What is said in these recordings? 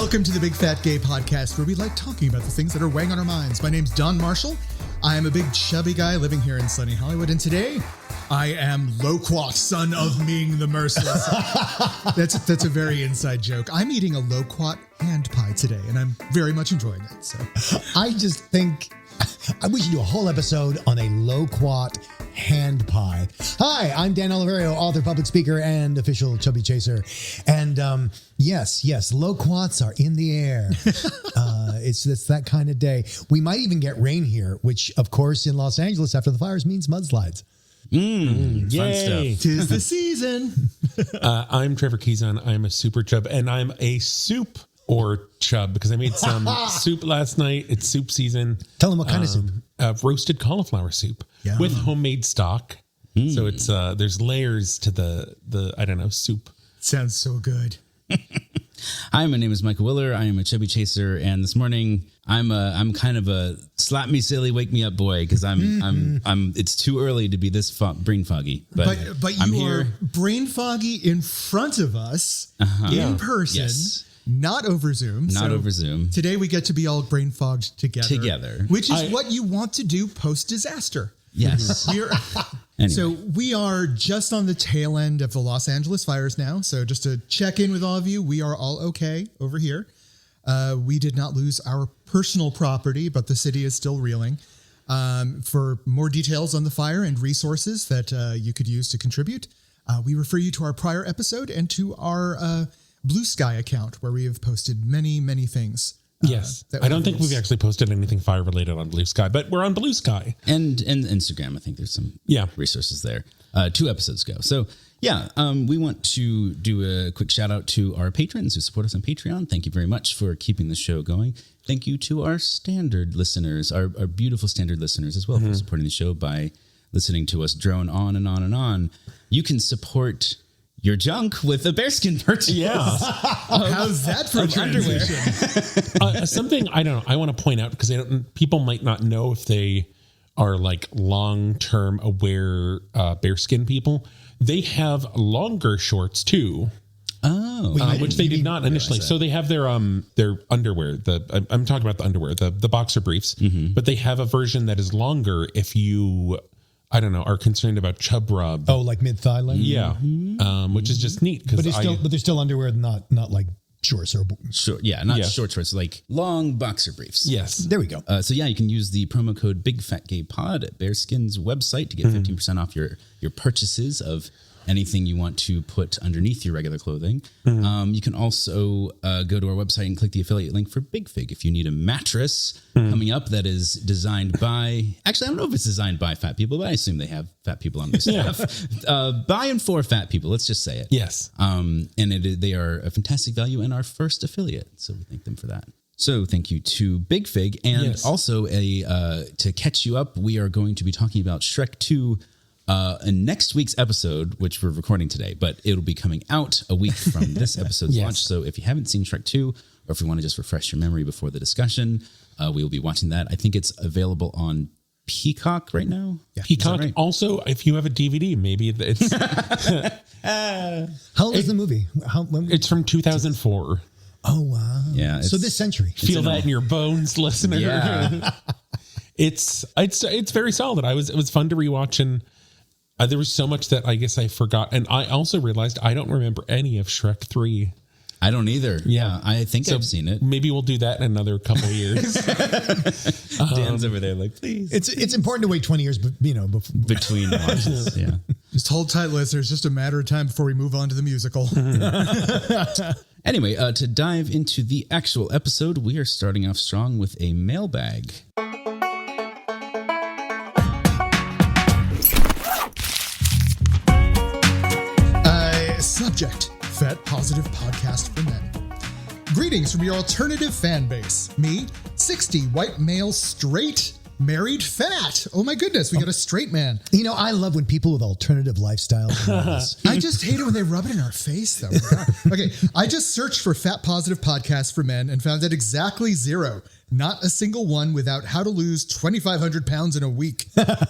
Welcome to the Big Fat Gay Podcast, where we like talking about the things that are weighing on our minds. My name's Don Marshall. I am a big chubby guy living here in sunny Hollywood, and today I am Loquat, son of Ming the Merciless. That's a very inside joke. I'm eating a Loquat hand pie today, and I'm very much enjoying it. So I just think we should do a whole episode on a Loquat hand pie. Hi, I'm Dan Oliverio, author, public speaker, and official chubby chaser. And yes, Loquats are in the air. It's that kind of day. We might even get rain here, which, of course, in Los Angeles after the fires means mudslides. Fun stuff. 'Tis the season. I'm Trevor Keyson. I'm a super chub, and I'm a soup or chub because I made some soup last night. It's soup season. Tell them what kind of soup. Roasted cauliflower soup with homemade stock. So it's there's layers to the soup. Sounds so good. Hi, my name is Michael Willer. I am a chubby chaser, and this morning I'm kind of a slap me silly, wake me up boy because I'm it's too early to be this brain foggy. But you are brain foggy in front of us in person. Yes. Not over Zoom. Not over Zoom. Today we get to be all brain fogged together. Which is what you want to do post-disaster. Yes. Anyway. So we are just on the tail end of the Los Angeles fires now. So just to check in with all of you, we are all okay over here. We did not lose our personal property, but the city is still reeling. For more details on the fire and resources that you could use to contribute, we refer you to our prior episode and to our Blue Sky account, where we have posted many, many things. Yes. I don't think we've actually posted anything fire related on Blue Sky, but we're on Blue Sky. And Instagram, I think there's some resources there. 2 episodes ago. So we want to do a quick shout out to our patrons who support us on Patreon. Thank you very much for keeping the show going. Thank you to our standard listeners, our beautiful standard listeners as well, for supporting the show by listening to us drone on and on and on. You can support your junk with a bearskin purchase. Yeah. How's that for a transition? Something I don't know. I want to point out because people might not know if they are like long-term aware bearskin people. They have longer shorts too. Oh, which they did not initially. So they have their underwear. I'm talking about the underwear, the boxer briefs, but they have a version that is longer if you, I don't know, are concerned about chub rub. Oh, like mid-thigh length? Yeah. Which is just neat. But they're still underwear, not like shorts or short. Yeah, not short shorts, like long boxer briefs. Yes. There we go. So you can use the promo code BigFatGayPod at Bearskin's website to get 15% off your purchases of anything you want to put underneath your regular clothing. You can also go to our website and click the affiliate link for Big Fig. If you need a mattress coming up that is designed by, actually, I don't know if it's designed by fat people, but I assume they have fat people on their staff. By and for fat people, let's just say it. Yes. And they are a fantastic value and our first affiliate. So we thank them for that. So thank you to Big Fig. And also to catch you up, we are going to be talking about Shrek 2 in next week's episode, which we're recording today, but it'll be coming out a week from this episode's launch. So if you haven't seen Shrek 2, or if you want to just refresh your memory before the discussion, we will be watching that. I think it's available on Peacock right now. Yeah. Peacock. Right? Also, if you have a DVD, maybe it's... How old is the movie? It's from 2004. Oh, wow. Yeah. So this century. Feel that in your bones, listener. Yeah. It's very solid. It was fun to rewatch, and there was so much that I guess I forgot. And I also realized I don't remember any of Shrek 3. I don't either. Yeah, I think I've seen it. Maybe we'll do that in another couple of years. Dan's over there like, please. It's important to wait 20 years, but between watches. Yeah. Just hold tight, listeners. Just a matter of time before we move on to the musical. Anyway, to dive into the actual episode, we are starting off strong with a mailbag. Subject: Fat Positive Podcast for Men. Greetings from your alternative fan base. Me, 60, white male, straight, married, fat. Oh my goodness, we got a straight man. You know, I love when people with alternative lifestyles. I just hate it when they rub it in our face, though. Okay, I just searched for Fat Positive Podcast for Men and found that exactly 0. Not a single one without how to lose 2,500 pounds in a week.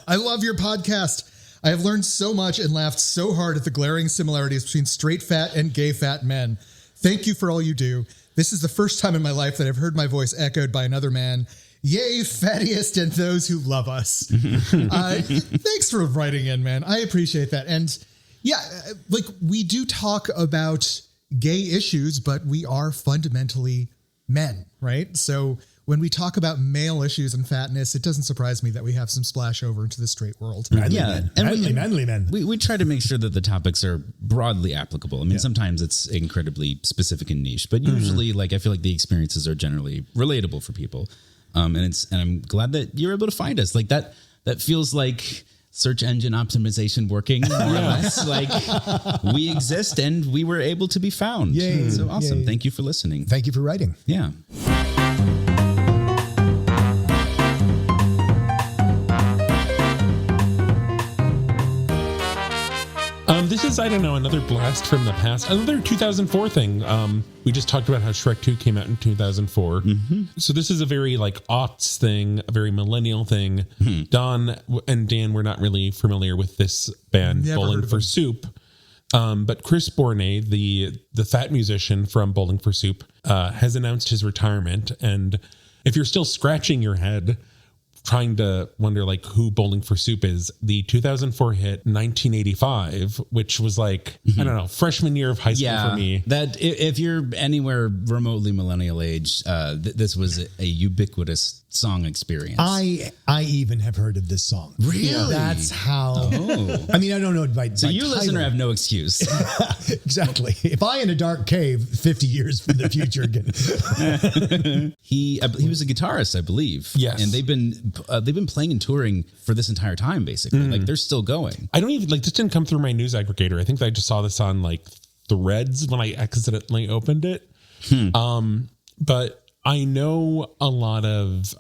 I love your podcast. I have learned so much and laughed so hard at the glaring similarities between straight fat and gay fat men. Thank you for all you do. This is the first time in my life that I've heard my voice echoed by another man. Yay, fattiest and those who love us. Thanks for writing in, man. I appreciate that. And yeah, like we do talk about gay issues, but we are fundamentally men, right? So when we talk about male issues and fatness, it doesn't surprise me that we have some splash over into the straight world. Manly men. We try to make sure that the topics are broadly applicable. I mean, sometimes it's incredibly specific and niche, but usually, like, I feel like the experiences are generally relatable for people. And I'm glad that you're able to find us. Like that feels like search engine optimization working more or less. Like we exist and we were able to be found. Yay. So awesome. Yay. Thank you for listening. Thank you for writing. Yeah. This is, I don't know, another blast from the past. Another 2004 thing. We just talked about how Shrek 2 came out in 2004. So this is a very like aughts thing, a very millennial thing. Don and Dan were not really familiar with this band, Never Bowling heard of for them. Soup. But Chris Burney, the fat musician from Bowling for Soup, has announced his retirement. And if you're still scratching your head, trying to wonder like who Bowling for Soup is, the 2004 hit 1985, which was like, I don't know, freshman year of high school for me. That if you're anywhere remotely millennial age, this was a ubiquitous song experience. I even have heard of this song. Really? That's how. Oh. I mean, I don't know by So you title. listener have no excuse. Exactly. If I in a dark cave 50 years from the future again. He was a guitarist, I believe. Yes. And they've been playing and touring for this entire time, basically. Like they're still going. I don't even like this didn't come through my news aggregator. I think I just saw this on like Threads when I accidentally opened it. But I know a lot of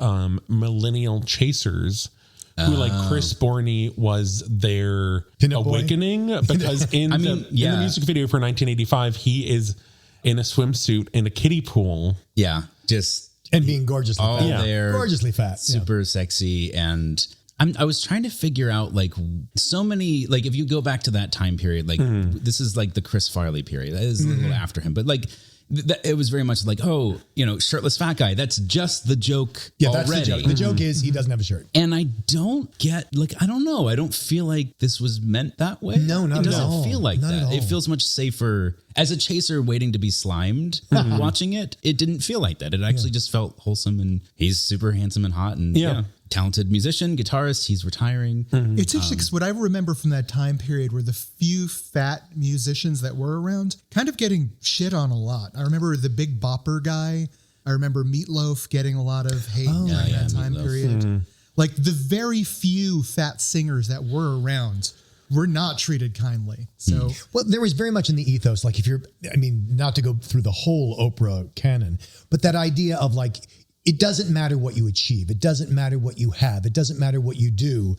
millennial chasers who like Chris Burney was their Pin-up boy? awakening because in the music video for 1985, he is in a swimsuit in a kiddie pool. Yeah. Just And being gorgeously all fat. there. Gorgeously fat. Super sexy. And I was trying to figure out like so many, like if you go back to that time period, like this is like the Chris Farley period. That is a little after him, but like it was very much like, oh, shirtless fat guy. That's just the joke That's already. the joke. The joke is he doesn't have a shirt. And I don't get I don't know. I don't feel like this was meant that way. No, not It at doesn't all. feel like Not at that. It all. feels much safer as a chaser waiting to be slimed watching it. It didn't feel like that. It actually just felt wholesome, and he's super handsome and hot and talented musician, guitarist. He's retiring. It's interesting because what I remember from that time period were the few fat musicians that were around kind of getting shit on a lot. I remember the Big Bopper guy. I remember Meatloaf getting a lot of hate during that time Meatloaf. period. Like the very few fat singers that were around were not treated kindly. So Well, there was very much in the ethos, like not to go through the whole Oprah canon, but that idea of like, it doesn't matter what you achieve. It doesn't matter what you have. It doesn't matter what you do.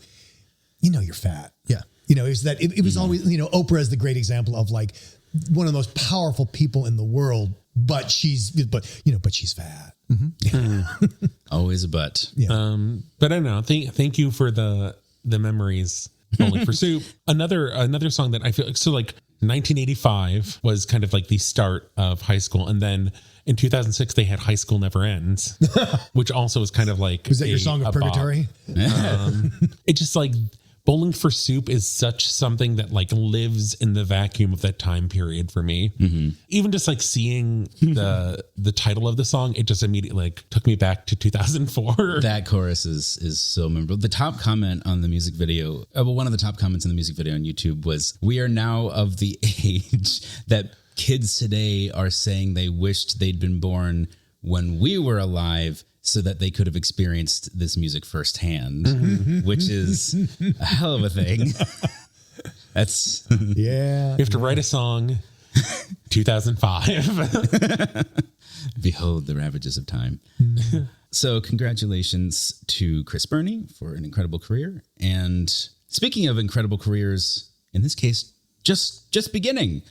You're fat. Yeah. Is that it was always, Oprah is the great example of like one of the most powerful people in the world, but she's fat. Always a but. Yeah. But I don't know. Thank you for the memories. Bowling for Soup. Another song that I feel like 1985 was kind of like the start of high school, and then in 2006 they had High School Never Ends, which also was kind of like Was that your song of purgatory? It just like Bowling for Soup is such something that like lives in the vacuum of that time period for me. Even just like seeing the title of the song, it just immediately like took me back to 2004. That chorus is so memorable. The top comment on the music video, one of the top comments in the music video on YouTube was, "We are now of the age that kids today are saying they wished they'd been born when we were alive so that they could have experienced this music firsthand," which is a hell of a thing. That's Yeah. You have to write a song 2005. behold the ravages of time. So congratulations to Chris Burney for an incredible career. And speaking of incredible careers, in this case, just beginning.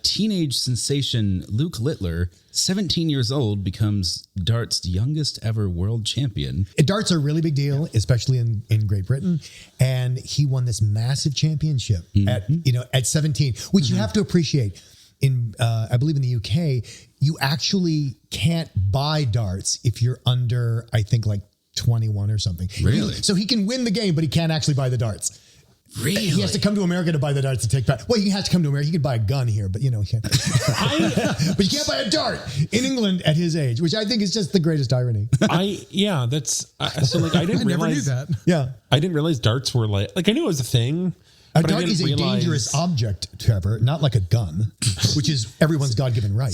Teenage sensation Luke Littler, 17 years old, becomes dart's youngest ever world champion. Darts are a really big deal, especially in Great Britain. And he won this massive championship at 17, which you have to appreciate. in I believe in the UK, you actually can't buy darts if you're under, I think, like 21 or something. Really? So he can win the game, but he can't actually buy the darts. Really? He has to come to America to buy the darts to take back. Well, he has to come to America. He can buy a gun here, but he can't. But you can't buy a dart in England at his age, which I think is just the greatest irony. That's so like I didn't I never knew realize that. Yeah. I didn't realize darts were like I knew it was a thing. A but I dart didn't is a realize- dangerous object, Trevor, not like a gun, which is everyone's God-given right.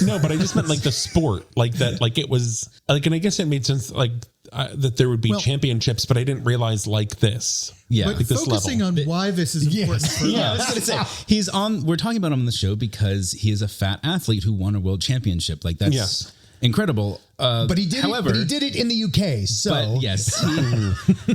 No, but I just meant like the sport, like that, like it was like, and I guess it made sense, like that there would be championships, but I didn't realize like this. Yeah. But like this focusing level. on why this is important for Yeah, I us. was going to say we're talking about him on the show because he is a fat athlete who won a world championship. Like that's incredible. But he did however, it in the UK. So but yes.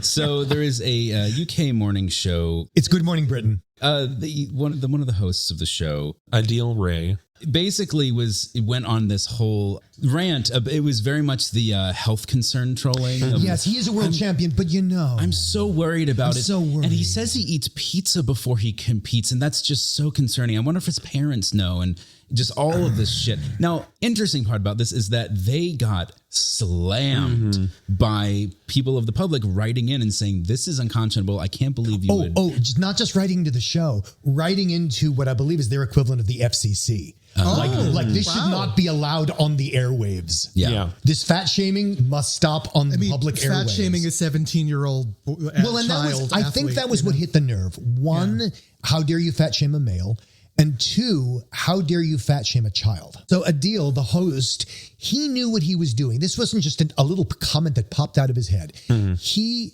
So there is a UK morning show. it's Good Morning Britain. One of the hosts of the show Adil Ray. basically went on this whole rant. It was very much the health concern trolling. Yes, he is a world champion, but I'm so worried about it. so worried. And he says he eats pizza before he competes, and that's just so concerning. I wonder if his parents know, and just all of this shit. Now, interesting part about this is that they got slammed by people of the public writing in and saying, this is unconscionable. I can't believe you would. Not just writing into the show, writing into what I believe is their equivalent of the FCC. Like this should not be allowed on the airwaves. Yeah. This fat shaming must stop on the public airwaves. Fat shaming a 17-year-old child. I think that was what hit the nerve. One, how dare you fat shame a male? And two, how dare you fat shame a child? So Adil, the host, he knew what he was doing. This wasn't just a little comment that popped out of his head. He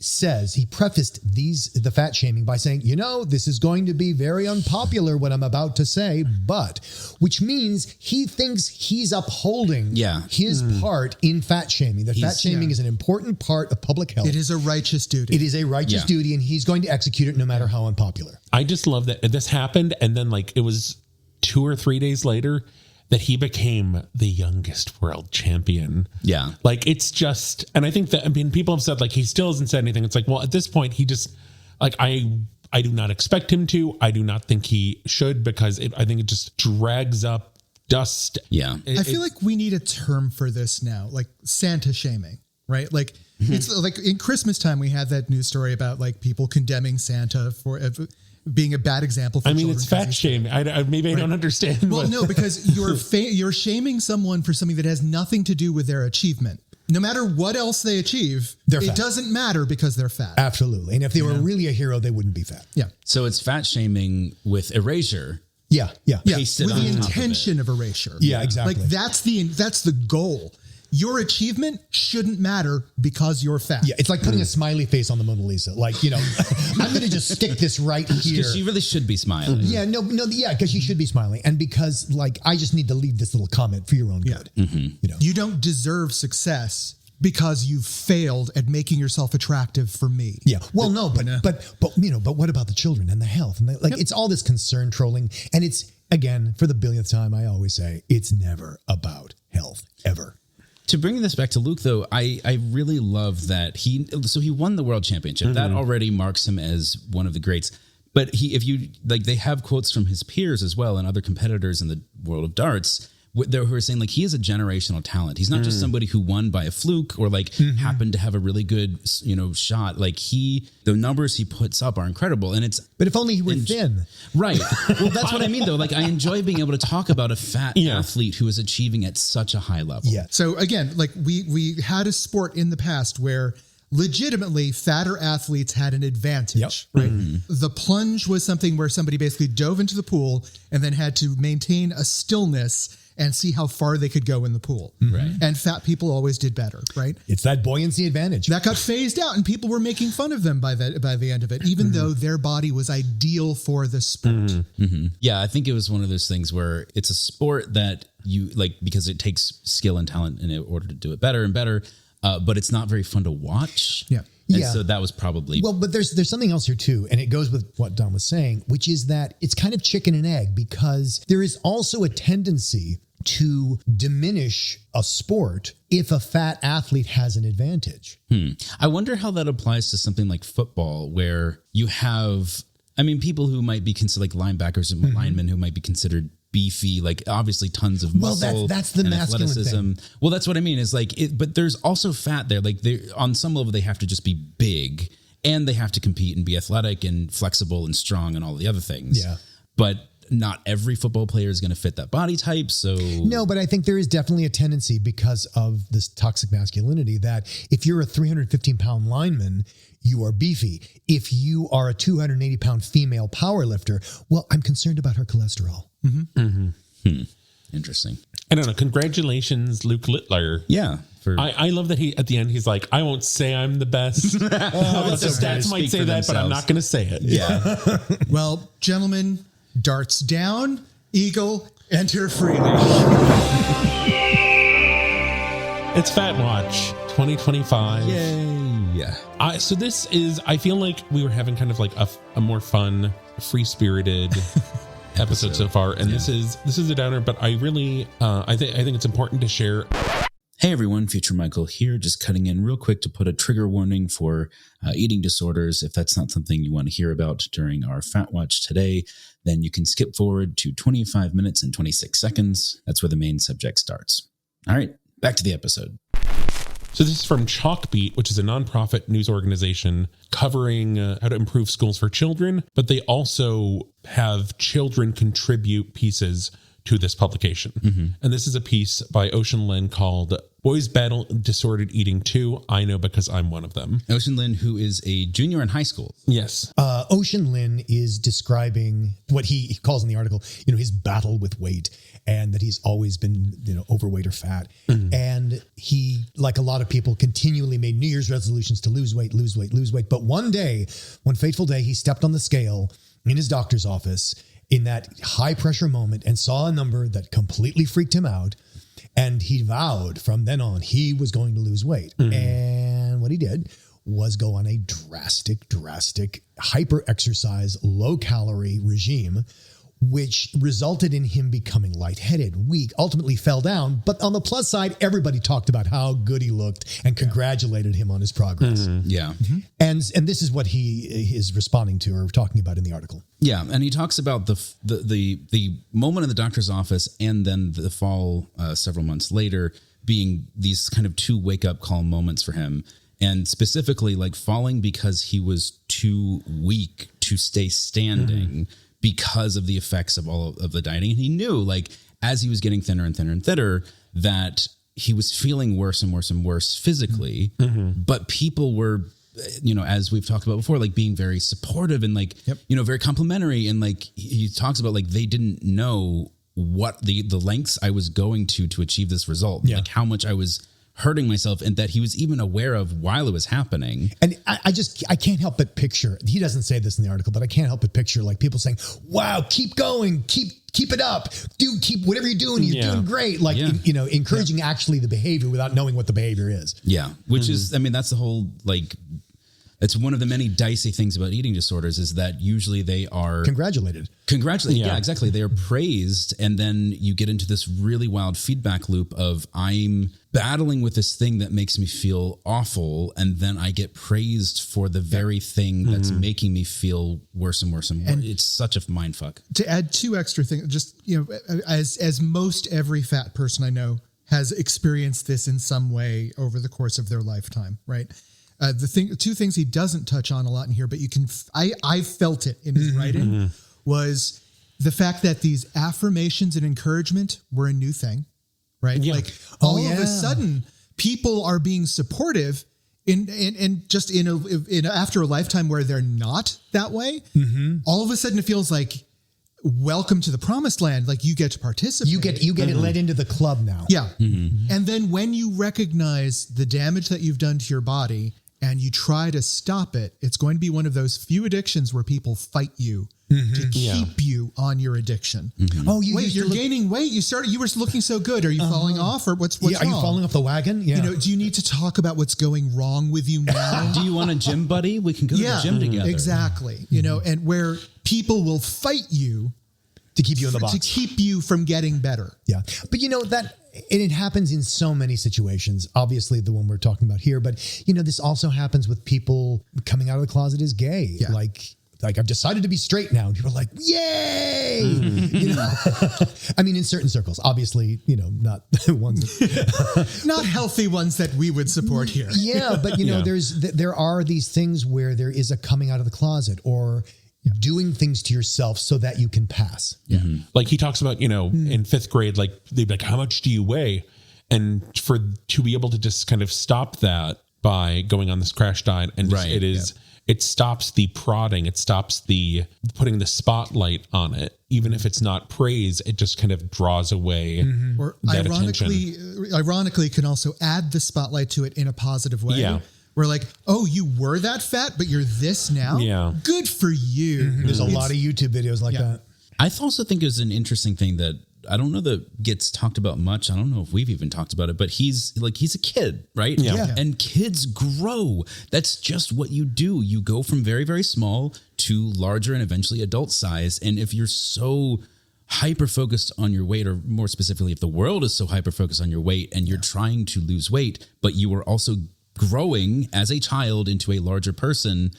prefaced the fat shaming by saying, this is going to be very unpopular what I'm about to say, but, which means he thinks he's upholding his part in fat shaming. That fat shaming is an important part of public health. It is a righteous duty. It is a righteous duty, and he's going to execute it no matter how unpopular. I just love that this happened, and then like it was 2 or 3 days later that he became the youngest world champion. Yeah. Like it's just, and I think that, people have said like he still hasn't said anything. It's like, well, at this point he just like, I do not expect him to, I do not think he should, because I think it just drags up dust. Yeah. I feel like we need a term for this now, like Santa shaming, right? Like it's like in Christmas time, we had that news story about like people condemning Santa for being a bad example for children. It's fat shaming. I don't understand. Well, no, because you're shaming someone for something that has nothing to do with their achievement. No matter what else they achieve, it doesn't matter because they're fat. Absolutely. And if they were really a hero, they wouldn't be fat. Yeah. So it's fat shaming with erasure. Yeah. With the intention of erasure. Yeah, exactly. Like that's the goal. Your achievement shouldn't matter because you're fat. Yeah, it's like putting a smiley face on the Mona Lisa. Like, I'm going to just stick this right here. Because she really should be smiling. Yeah, because you should be smiling. And because, like, I just need to leave this little comment for your own good. You don't deserve success because you failed at making yourself attractive for me. Yeah. Well, no, but what about the children and the health? And it's all this concern trolling. And it's, again, for the billionth time, I always say, it's never about health, ever. To bring this back to Luke, though, I really love that he won the world championship. That already marks him as one of the greats. But they have quotes from his peers as well and other competitors in the world of darts who are saying like he is a generational talent. He's not just somebody who won by a fluke or like happened to have a really good shot. Like the numbers he puts up are incredible, and but if only he were thin, right? Well, that's what I mean though. Like I enjoy being able to talk about a fat athlete who is achieving at such a high level. Yeah. So again, like we had a sport in the past where legitimately fatter athletes had an advantage, right? The plunge was something where somebody basically dove into the pool and then had to maintain a stillness and see how far they could go in the pool. Right. And fat people always did better, right? It's that buoyancy advantage. That got phased out and people were making fun of them by the end of it, even though their body was ideal for the sport. Yeah, I think it was one of those things where it's a sport that you like because it takes skill and talent in order to do it better and better, but it's not very fun to watch. Yeah. And so that was probably... Well, but there's something else here too, and it goes with what Don was saying, which is that it's kind of chicken and egg, because there is also a tendency to diminish a sport if a fat athlete has an advantage. I wonder how that applies to something like football, where you have, people who might be considered like linebackers and linemen who might be considered beefy, like obviously tons of muscle. That's the and masculine athleticism. thing. Well, that's what I mean. Is like, but there's also fat there. Like they, on some level, they have to just be big, and they have to compete and be athletic and flexible and strong and all the other things. Yeah. But not every football player is going to fit that body type. So no, but I think there is definitely a tendency because of this toxic masculinity that if you're a 315-pound lineman, you are beefy. If you are a 280-pound female power lifter, well, I'm concerned about her cholesterol. Interesting. I don't know. Congratulations, Luke Littler. Yeah. I love that he, at the end, he's like, I won't say I'm the best. The stats might say that, but I'm not going to say it. Yeah. Well, gentlemen, darts down, eagle, enter freely. It's Fat Watch 2025. Yay. Yeah. So this is, I feel like we were having kind of like a more fun, free-spirited episode so far. And this is a downer, but I really, I think it's important to share. Hey everyone, Future Michael here, just cutting in real quick to put a trigger warning for eating disorders. If that's not something you want to hear about during our Fat Watch today, then you can skip forward to 25 minutes and 26 seconds. That's where the main subject starts. All right, back to the episode. So this is from Chalkbeat, which is a nonprofit news organization covering how to improve schools for children, but they also have children contribute pieces to this publication. And this is a piece by Ocean Lynn called Boys Battle Disordered Eating 2. I know because I'm one of them. Ocean Lynn, who is a junior in high school. Yes. Ocean Lynn is describing what he calls in the article, his battle with weight, and that he's always been, overweight or fat. And he, like a lot of people, continually made New Year's resolutions to lose weight. But one day, one fateful day, he stepped on the scale in his doctor's office in that high pressure moment and saw a number that completely freaked him out. And he vowed from then on, he was going to lose weight. And what he did was go on a drastic hyper exercise, low calorie regime, which resulted in him becoming lightheaded, weak, ultimately fell down. But on the plus side, everybody talked about how good he looked and congratulated him on his progress. Yeah. And this is what he is responding to or talking about in the article. Yeah, and he talks about the moment in the doctor's office and then the fall several months later being these kind of two wake-up call moments for him. And specifically like falling because he was too weak to stay standing because of the effects of all of the dieting. And he knew, like, as he was getting thinner and thinner and thinner, that he was feeling worse and worse and worse physically. But people were, as we've talked about before, like being very supportive and like, very complimentary. And like he talks about, like, they didn't know what the lengths I was going to achieve this result, like how much I was hurting myself, and that he was even aware of while it was happening. And I can't help but picture, he doesn't say this in the article, but I can't help but picture like people saying, wow, keep going, keep it up, keep whatever you're doing, you're doing great. Like, encouraging actually the behavior without knowing what the behavior is. Yeah. Which is, that's the whole, like, it's one of the many dicey things about eating disorders is that usually they are congratulated. Yeah, exactly. They are praised. And then you get into this really wild feedback loop of I'm battling with this thing that makes me feel awful. And then I get praised for the very thing that's making me feel worse and worse and worse. It's such a mind fuck. To add two extra things, just, as most every fat person I know has experienced this in some way over the course of their lifetime, right? Two things he doesn't touch on a lot in here, but I felt it in his writing, was the fact that these affirmations and encouragement were a new thing, right? Yeah. Like all of a sudden people are being supportive in after a lifetime where they're not that way. All of a sudden it feels like, welcome to the promised land. Like you get to participate. You get it let into the club now. Yeah. And then when you recognize the damage that you've done to your body and you try to stop it, it's going to be one of those few addictions where people fight you to keep you on your addiction. Oh, you're gaining weight. You were looking so good. Are you falling off, or what's wrong? Are you falling off the wagon? Yeah. Do you need to talk about what's going wrong with you now? Do you want a gym buddy? We can go to the gym together. Exactly. And where people will fight you to keep you in the box, to keep you from getting better. Yeah. But it happens in so many situations, obviously the one we're talking about here, but this also happens with people coming out of the closet as gay. like, I've decided to be straight now. And people are like, yay! You know, I mean, in certain circles, obviously, you know, not ones that, Not healthy ones that we would support here. yeah, but you know, there are these things where there is a coming out of the closet or doing things to yourself so that you can pass. Yeah. Like he talks about, you know, in 5th grade, like they'd be like, how much do you weigh? And to be able to just kind of stop that by going on this crash diet and just, it stops the prodding. It stops the putting the spotlight on it. Even if it's not praise, it just kind of draws away. Or that ironically can also add the spotlight to it in a positive way. Yeah. We're like, oh, you were that fat, but you're this now? Yeah. Good for you. There's a lot of YouTube videos like that. I also think it's an interesting thing that I don't know that gets talked about much. I don't know if we've even talked about it, but he's a kid, right? Yeah. And kids grow. That's just what you do. You go from very, very small to larger and eventually adult size. And if you're so hyper focused on your weight, or more specifically, if the world is so hyper focused on your weight and you're trying to lose weight, but you are also growing as a child into a larger person,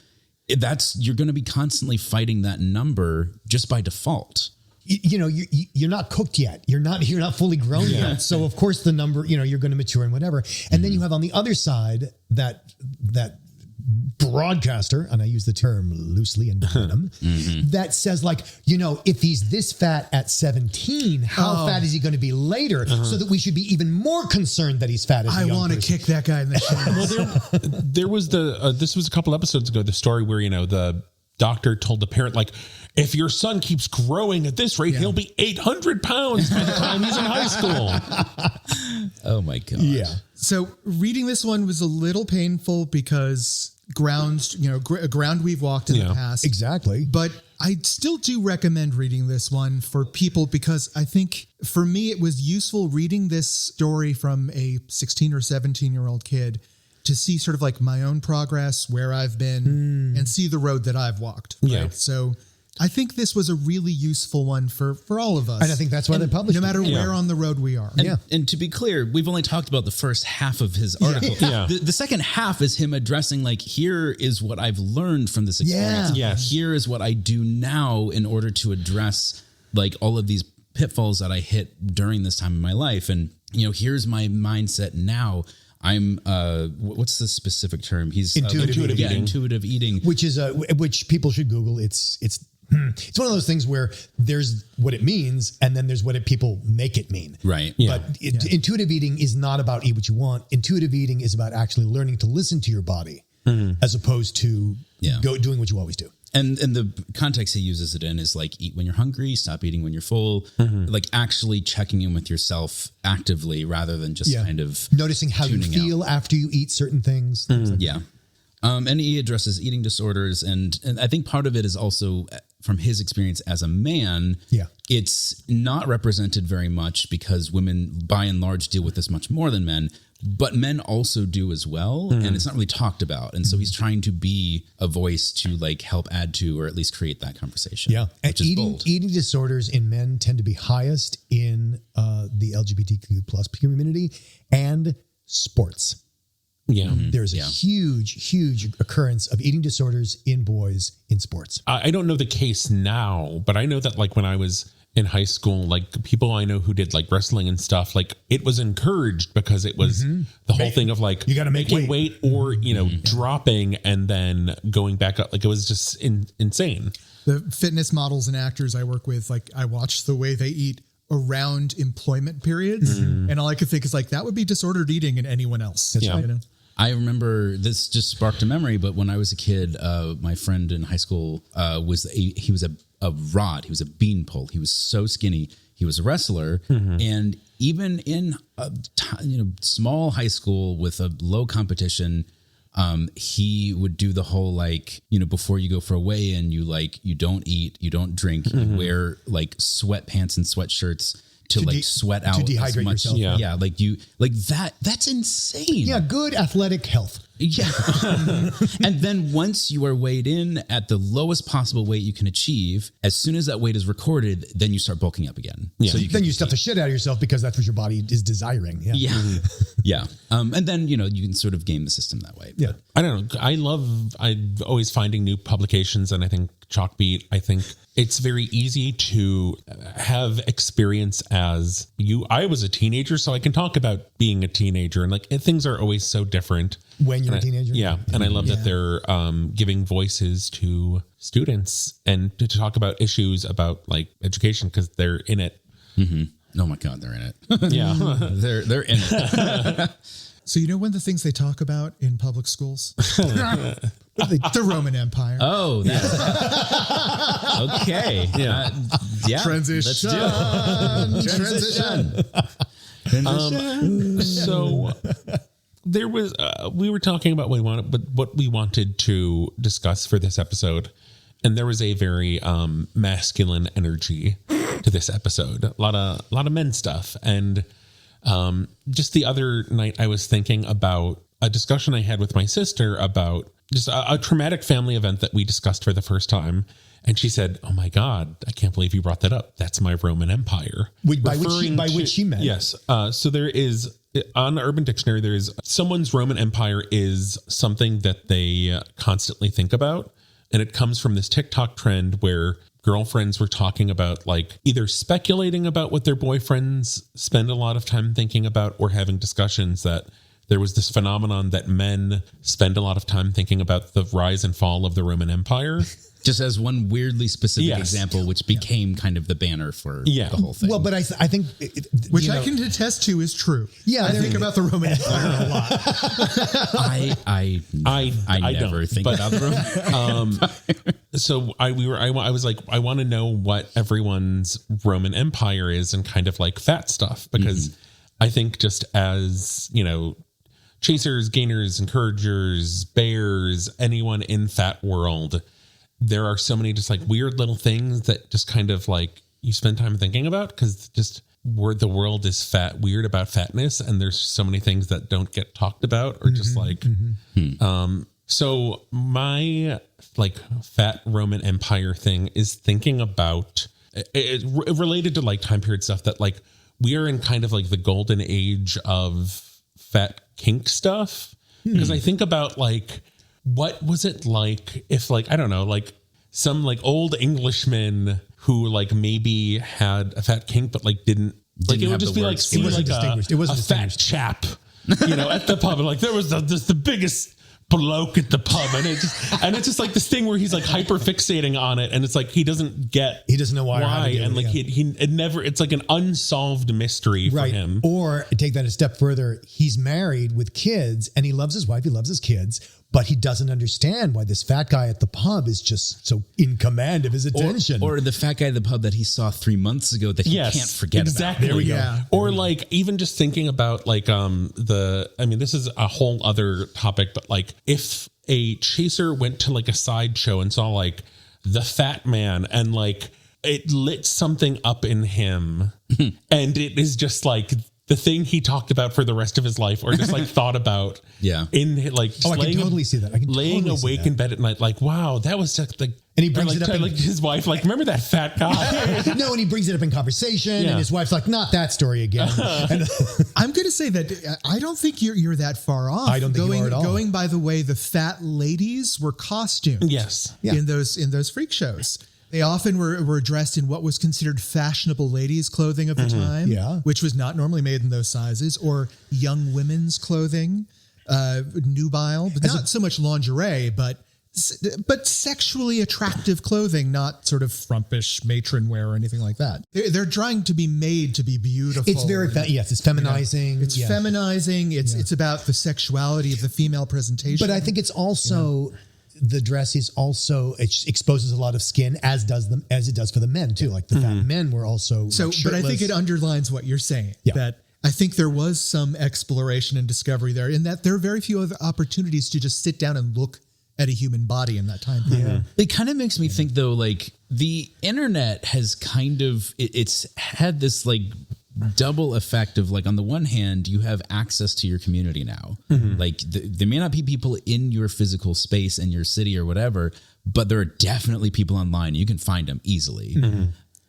you're going to be constantly fighting that number just by default. You know, you're not cooked yet. You're not fully grown yet. So of course the number, you know, you're going to mature and whatever. And then you have on the other side that broadcaster, and I use the term loosely and venom, that says like, you know, if he's this fat at 17, how fat is he going to be later? So that we should be even more concerned that he's fat. As I want to kick that guy in the shin. Well, there was this was a couple episodes ago, the story where, you know, the doctor told the parent, like, if your son keeps growing at this rate, he'll be 800 pounds by the time he's in high school. Oh my God. Yeah. So reading this one was a little painful because ground we've walked in the past. Exactly. But I still do recommend reading this one for people because I think for me, it was useful reading this story from a 16 or 17-year-old kid to see sort of like my own progress, where I've been, and see the road that I've walked. Right? Yeah. So I think this was a really useful one for all of us. And I think that's why they published no matter it. where on the road we are. And to be clear, we've only talked about the first half of his article. Yeah. The second half is him addressing, like, here is what I've learned from this experience. Yeah. Yes. Here is what I do now in order to address, like, all of these pitfalls that I hit during this time in my life. And, you know, here's my mindset now. I'm what's the specific term? He's Intuitive eating. Intuitive eating, which people should Google. It's one of those things where there's what it means and then there's what people make it mean. Right. Yeah. But intuitive eating is not about eat what you want. Intuitive eating is about actually learning to listen to your body as opposed to doing what you always do. And the context he uses it in is like, eat when you're hungry, stop eating when you're full, like actually checking in with yourself actively rather than just kind of noticing how you feel after you eat certain things. And he addresses eating disorders. And I think part of it is also from his experience as a man. Yeah. It's not represented very much because women by and large deal with this much more than men, but men also do as well. And it's not really talked about. And so he's trying to be a voice to like help add to, or at least create that conversation. Yeah. And which is bold. Eating disorders in men tend to be highest in the LGBTQ plus community and sports. Yeah. There's a huge occurrence of eating disorders in boys in sports. I don't know the case now, but I know that like when I was in high school, like people I know who did like wrestling and stuff, like it was encouraged because it was the whole thing of like you got to make weight or, you know, dropping and then going back up. Like it was just insane. The fitness models and actors I work with, like I watch the way they eat around employment periods. And all I could think is like, that would be disordered eating in anyone else. Yeah. You know? I remember this just sparked a memory, but when I was a kid, my friend in high school he was a rod. He was a beanpole. He was so skinny. He was a wrestler, and even in a small high school with a low competition, he would do the whole like, you know, before you go for a weigh-in, you don't eat, you don't drink, you wear like sweatpants and sweatshirts to like sweat out to dehydrate as much. yourself. Yeah, like you like that. That's insane. Yeah, good athletic health. Yeah. And then once you are weighed in at the lowest possible weight you can achieve, as soon as that weight is recorded, then you start bulking up again. Yeah. So Then you stuff the shit out of yourself because that's what your body is desiring. Yeah. Yeah. Yeah. And then, you can sort of game the system that way. Yeah. I don't know. I'm always finding new publications, and I think Chalkbeat, I think it's very easy to have experience as I was a teenager, so I can talk about being a teenager, and things are always so different When you're a teenager. Yeah. And I love that they're giving voices to students and to talk about issues about education because they're in it. Mm-hmm. Oh my God, they're in it. Yeah. they're in it. So one of the things they talk about in public schools? The Roman Empire. Oh, that's okay. Yeah. Yeah. Transition. Transition. So there was we were talking about what we wanted to discuss for this episode, and there was a very masculine energy to this episode. A lot of men stuff, and just the other night I was thinking about a discussion I had with my sister about just a traumatic family event that we discussed for the first time. And she said, "Oh my God, I can't believe you brought that up. That's my Roman Empire." By which she meant. Yes. So there is, on the Urban Dictionary, there is someone's Roman Empire is something that they constantly think about. And it comes from this TikTok trend where girlfriends were talking about either speculating about what their boyfriends spend a lot of time thinking about, or having discussions that there was this phenomenon that men spend a lot of time thinking about the rise and fall of the Roman Empire. Just as one weirdly specific Yes. example, which became kind of the banner for the whole thing. Well, but I think Which I can attest to is true. Yeah, I think about the Roman Empire a lot. I never don't, think but- about the Roman Empire. So I was like, I want to know what everyone's Roman Empire is and kind of fat stuff, because I think just as, chasers, gainers, encouragers, bears, anyone in fat world, there are so many just weird little things that just kind of you spend time thinking about, because just the world is weird about fatness, and there's so many things that don't get talked about, or just so my fat Roman Empire thing is thinking about it related to time period stuff that we are in kind of the golden age of fat kink stuff, because I think about what was it if I don't know, some old Englishmen who maybe had a fat kink but didn't it would just be see a fat chap at the pub, and there was the biggest bloke at the pub, and it's just this thing where he's hyper fixating on it, and it's he doesn't know why and it never, it's an unsolved mystery for him. Or take that a step further, he's married with kids and he loves his wife, he loves his kids, but he doesn't understand why this fat guy at the pub is just so in command of his attention. Or the fat guy at the pub that he saw 3 months ago that he can't forget exactly. about. There we go. Or even just thinking about this is a whole other topic, but if a chaser went to a sideshow and saw the fat man, and it lit something up in him and it is just the thing he talked about for the rest of his life, or just thought about. Yeah. I can totally see that. I can laying totally awake in bed at night, wow, that was just and he brings it up his wife, remember that fat guy? No, and he brings it up in conversation, and his wife's not that story again. And I'm going to say that I don't think you're that far off. I don't think you are at all. Going by the way the fat ladies were costumed. Yes. In those freak shows. They often were dressed in what was considered fashionable ladies' clothing of the time, which was not normally made in those sizes, or young women's clothing, nubile, but not so much lingerie, but sexually attractive clothing, not sort of frumpish matron wear or anything like that. They're trying to be made to be beautiful. it's very, it's feminizing. It's feminizing. It's about the sexuality of the female presentation. But I think it's also... The dress is also, it exposes a lot of skin, as it does for the men too. The fat men were also but I think it underlines what you're saying. Yeah. That I think there was some exploration and discovery there, in that there are very few other opportunities to just sit down and look at a human body in that time period. It kind of makes me think though, the internet has kind of, it's had this double effect of like, on the one hand, you have access to your community now. Like there may not be people in your physical space in your city or whatever, but there are definitely people online. You can find them easily.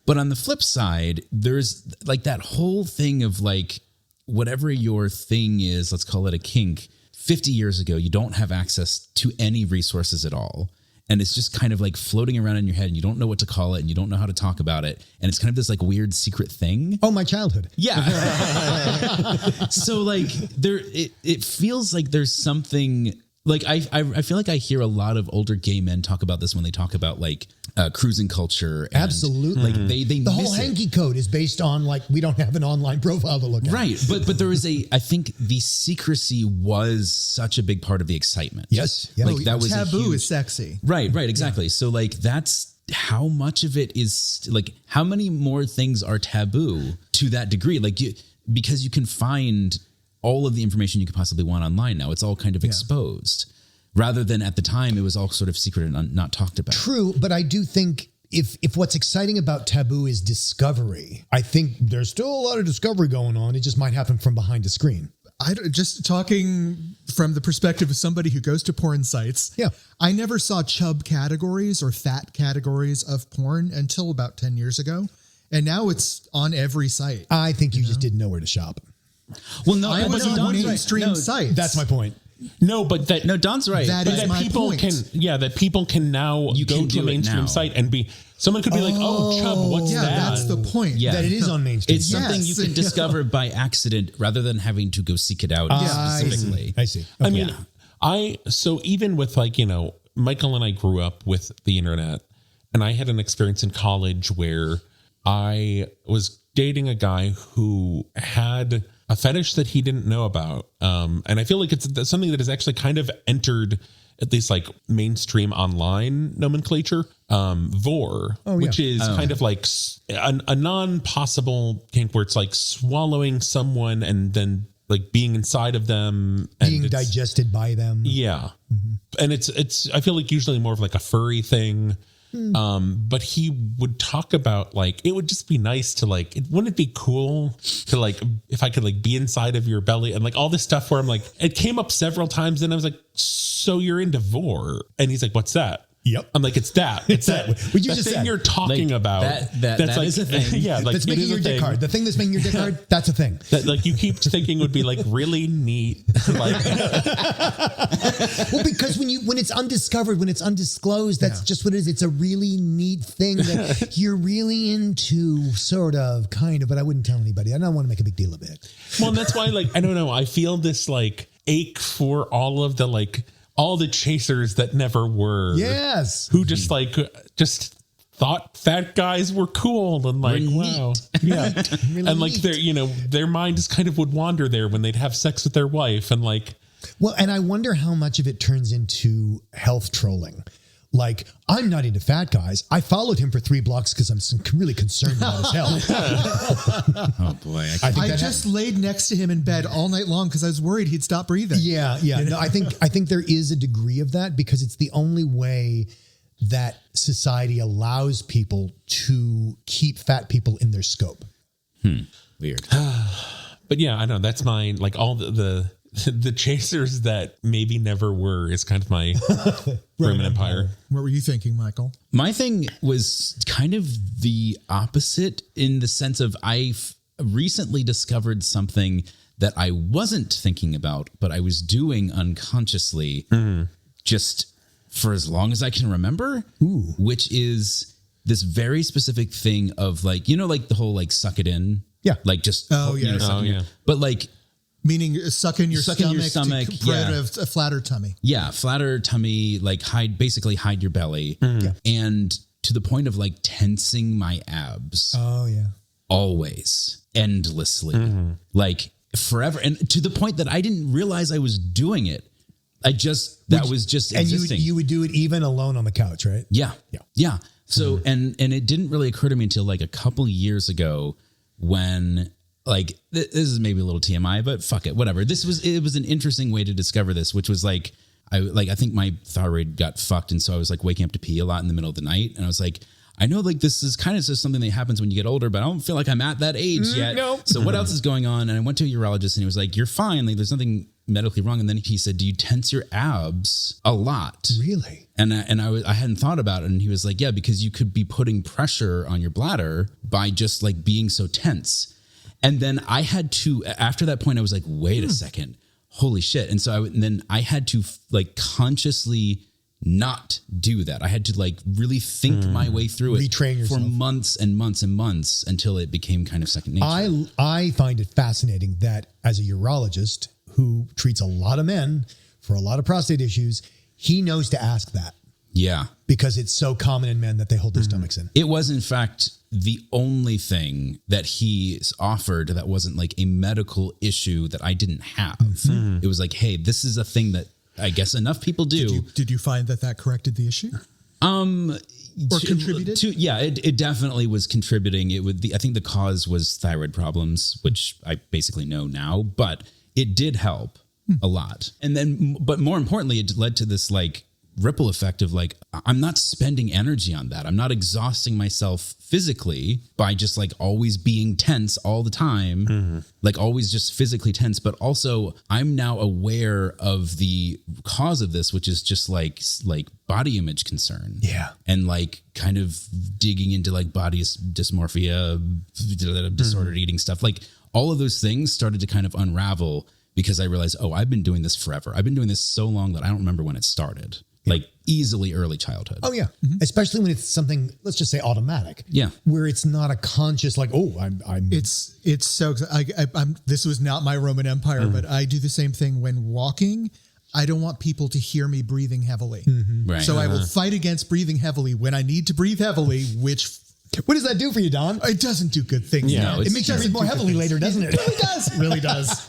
But on the flip side, there's like that whole thing of like, whatever your thing is, let's call it a kink. 50 years ago, you don't have access to any resources at all. And it's just kind of like floating around in your head and you don't know what to call it and you don't know how to talk about it. And it's kind of this like weird secret thing. Oh, my childhood. Yeah. So like it feels like there's something like, I feel like I hear a lot of older gay men talk about this when they talk about like cruising culture. And Absolutely. like they the whole hanky code is based on like, we don't have an online profile to look at. Right. But there is I think the secrecy was such a big part of the excitement. Yes. Yeah. Like that was Taboo is sexy. Right, exactly. Yeah. So like that's how much of it is like how many more things are taboo to that degree? Like because you can find all of the information you could possibly want online now. It's all kind of exposed rather than at the time it was all sort of secret and not talked about. True, but I do think if what's exciting about taboo is discovery, I think there's still a lot of discovery going on. It just might happen from behind a screen. Just talking from the perspective of somebody who goes to porn sites. Yeah. I never saw chub categories or fat categories of porn until about 10 years ago. And now it's on every site. I think you just didn't know where to shop. Well, no, I was on mainstream sites. That's my point. No, but that Don's right. That is my people point. that people can now go to a mainstream site and be someone could be like, oh, chub, what's yeah, that? that's the point. Yeah. That it is on mainstream. It's something you can discover by accident rather than having to go seek it out specifically. I see. I mean, so even with like, Michael and I grew up with the internet and I had an experience in college where I was dating a guy who had a fetish that he didn't know about. And I feel like it's something that has actually kind of entered at least like mainstream online nomenclature, vor, which is kind of like a non-possible kink where it's like swallowing someone and then like being inside of them. And being digested by them. Yeah. And it's, I feel like usually more of like a furry thing. But he would talk about like, it would just be nice to like, wouldn't it be cool to like, if I could like be inside of your belly and like all this stuff where I'm like, it came up several times and I was like, so you're into vor? And he's like, what's that? Yep. I'm like, it's that. It's that. What you just thing said. you're talking about. That like, is a thing. Yeah. Like that's making your dick hard. The thing that's making your dick hard, that's a thing. That like you keep thinking would be like really neat. Like, well, because when it's undiscovered, when it's undisclosed, that's just what it is. It's a really neat thing that you're really into, sort of, kind of, but I wouldn't tell anybody. I don't want to make a big deal of it. well, and that's why, like, I don't know. I feel this like ache for all of the like, all the chasers that never were. Yes. Who just like, just thought fat guys were cool and like, wow. Yeah. Really and like neat. their mind just kind of would wander there when they'd have sex with their wife and like. Well, and I wonder how much of it turns into health trolling. Like, I'm not into fat guys. I followed him for 3 blocks because I'm really concerned about his health. Oh boy. I just laid next to him in bed all night long because I was worried he'd stop breathing. Yeah. No, I think there is a degree of that because it's the only way that society allows people to keep fat people in their scope. Weird. But yeah, I know that's mine. Like all the chasers that maybe never were is kind of my Roman Empire. What were you thinking, Michael? My thing was kind of the opposite in the sense of I've recently discovered something that I wasn't thinking about, but I was doing unconsciously just for as long as I can remember, which is this very specific thing of like, like the whole like suck it in. Yeah. Like just, suck it in. But like, Meaning sucking your stomach to create a flatter tummy. Yeah, flatter tummy, like basically hide your belly. And to the point of like tensing my abs. Oh, yeah. Always, endlessly, like forever. And to the point that I didn't realize I was doing it. Was just and existing. you would do it even alone on the couch, right? Yeah. So, and it didn't really occur to me until like a couple years ago when like, this is maybe a little TMI, but fuck it, whatever. It was an interesting way to discover this, which was like, I think my thyroid got fucked. And so I was like waking up to pee a lot in the middle of the night. And I was like, I know like this is kind of just something that happens when you get older, but I don't feel like I'm at that age yet. Nope. So what else is going on? And I went to a urologist and he was like, you're fine. Like there's nothing medically wrong. And then he said, do you tense your abs a lot? Really? And I hadn't thought about it. And he was like, yeah, because you could be putting pressure on your bladder by just like being so tense. And then I had to, after that point, I was like, wait a second, holy shit. And so then I had to like consciously not do that. I had to like really think my way through it. Retrain yourself. For months and months and months until it became kind of second nature. I find it fascinating that as a urologist who treats a lot of men for a lot of prostate issues, he knows to ask that. Yeah. Because it's so common in men that they hold their stomachs in. It was, in fact, the only thing that he offered that wasn't like a medical issue that I didn't have. It was like, hey, this is a thing that I guess enough people do. Did you find that corrected the issue? Or contributed? It definitely was contributing. I think the cause was thyroid problems, which I basically know now, but it did help a lot. And then, but more importantly, it led to this like ripple effect of like, I'm not spending energy on that. I'm not exhausting myself physically by just like always being tense all the time, like always just physically tense. But also I'm now aware of the cause of this, which is just like body image concern. Yeah. And like kind of digging into like body dysmorphia, disordered eating stuff. Like all of those things started to kind of unravel because I realized, oh, I've been doing this forever. I've been doing this so long that I don't remember when it started. Like easily early childhood. Oh yeah. Especially when it's something, let's just say automatic. Yeah. Where it's not a conscious like, oh, I'm It's so, I'm this was not my Roman Empire, but I do the same thing when walking. I don't want people to hear me breathing heavily. Right. So I will fight against breathing heavily when I need to breathe heavily, which what does that do for you, Don? it doesn't do good things. Yeah, No, It makes you breathe more heavily later, doesn't it? It really does.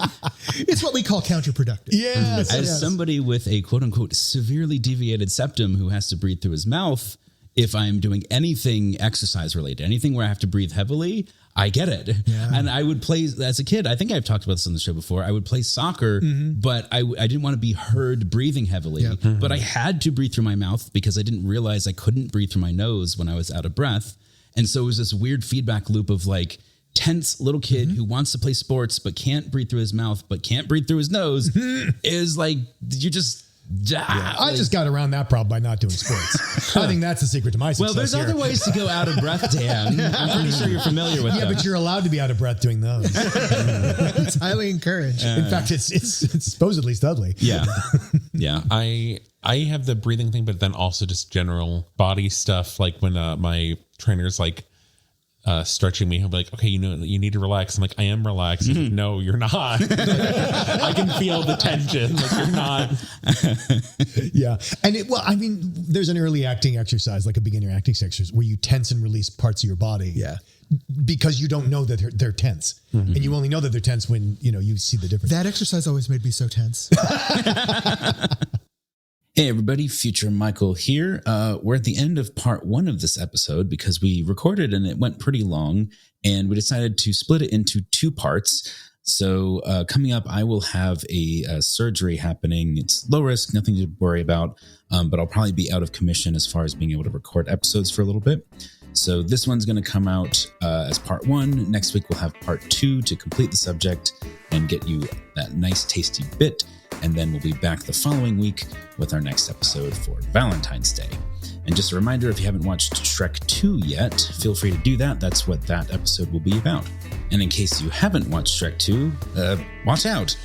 It's what we call counterproductive. Yes. As somebody with a quote unquote severely deviated septum who has to breathe through his mouth, if I'm doing anything exercise related, anything where I have to breathe heavily, I get it. Yeah. And I would play as a kid. I think I've talked about this on the show before. I would play soccer, but I didn't want to be heard breathing heavily, but I had to breathe through my mouth because I didn't realize I couldn't breathe through my nose when I was out of breath. And so it was this weird feedback loop of like tense little kid who wants to play sports, but can't breathe through his mouth, but can't breathe through his nose is like, you just, I just got around that problem by not doing sports. I think that's the secret to my success. well, there's here. other ways to go out of breath, Dan. I'm pretty sure you're familiar with Yeah, them. but you're allowed to be out of breath doing those. It's highly encouraged. In fact, it's supposedly studly. Yeah. Yeah. I have the breathing thing, but then also just general body stuff. Like when my trainer's like stretching me, he'll be like, okay, you need to relax. I'm like, I am relaxed. He's like, no, you're not. I can feel the tension. Like you're not. Yeah. And there's an early acting exercise, like a beginner acting exercise, where you tense and release parts of your body. Yeah. Because you don't know that they're tense. And you only know that they're tense when, you see the difference. That exercise always made me so tense. Hey everybody, Future Michael here. We're at the end of part 1 of this episode because we recorded and it went pretty long and we decided to split it into 2 parts. So coming up, I will have a surgery happening. It's low risk, nothing to worry about, but I'll probably be out of commission as far as being able to record episodes for a little bit. So this one's going to come out as part 1. Next week, we'll have part 2 to complete the subject and get you that nice tasty bit. And then we'll be back the following week with our next episode for Valentine's Day. And just a reminder, if you haven't watched Shrek 2 yet, feel free to do that. That's what that episode will be about. And in case you haven't watched Shrek 2, watch out.